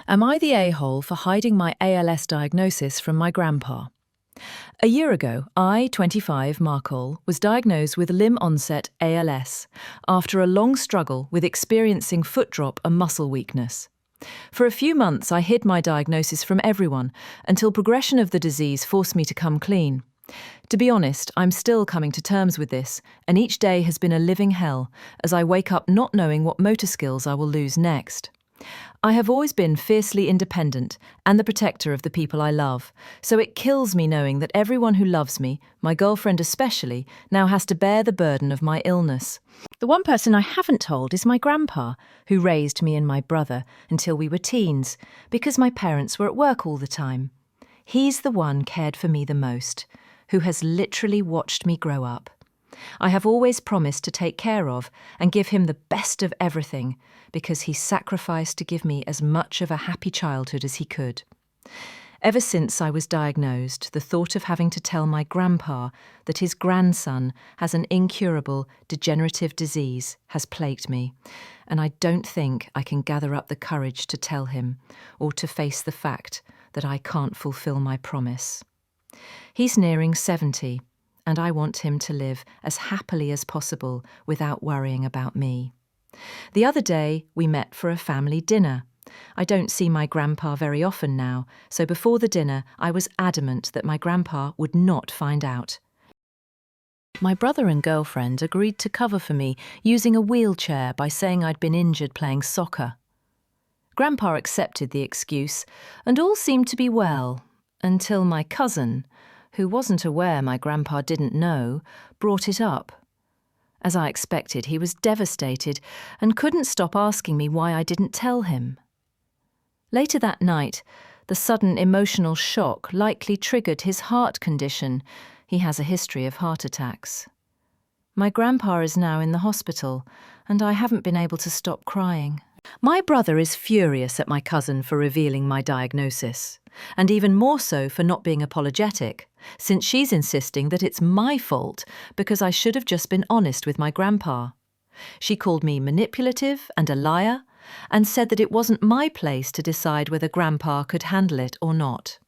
Am I the a-hole for hiding my ALS diagnosis from my grandpa? A year ago, I, 25, Markle, was diagnosed with limb-onset ALS after a long struggle with experiencing foot drop and muscle weakness. For a few months, I hid my diagnosis from everyone until progression of the disease forced me to come clean. To be honest, I'm still coming to terms with this, and each day has been a living hell as I wake up not knowing what motor skills I will lose next. I have always been fiercely independent and the protector of the people I love, so it kills me knowing that everyone who loves me, my girlfriend especially, now has to bear the burden of my illness. The one person I haven't told is my grandpa, who raised me and my brother until we were teens, because my parents were at work all the time. He's the one cared for me the most, who has literally watched me grow up. I have always promised to take care of and give him the best of everything because he sacrificed to give me as much of a happy childhood as he could. Ever since I was diagnosed, the thought of having to tell my grandpa that his grandson has an incurable degenerative disease has plagued me, and I don't think I can gather up the courage to tell him or to face the fact that I can't fulfill my promise. He's nearing 70. And I want him to live as happily as possible without worrying about me. The other day, we met for a family dinner. I don't see my grandpa very often now, so before the dinner, I was adamant that my grandpa would not find out. My brother and girlfriend agreed to cover for me using a wheelchair by saying I'd been injured playing soccer. Grandpa accepted the excuse, and all seemed to be well, until my cousin, who wasn't aware my grandpa didn't know, brought it up. As I expected, he was devastated and couldn't stop asking me why I didn't tell him. Later that night, the sudden emotional shock likely triggered his heart condition. He has a history of heart attacks. My grandpa is now in the hospital, and I haven't been able to stop crying. My brother is furious at my cousin for revealing my diagnosis, and even more so for not being apologetic, since she's insisting that it's my fault because I should have just been honest with my grandpa. She called me manipulative and a liar, and said that it wasn't my place to decide whether grandpa could handle it or not.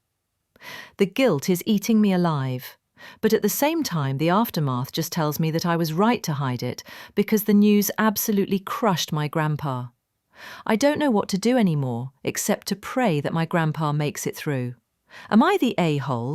The guilt is eating me alive, but at the same time the aftermath just tells me that I was right to hide it because the news absolutely crushed my grandpa. I don't know what to do anymore except to pray that my grandpa makes it through. Am I the a-hole?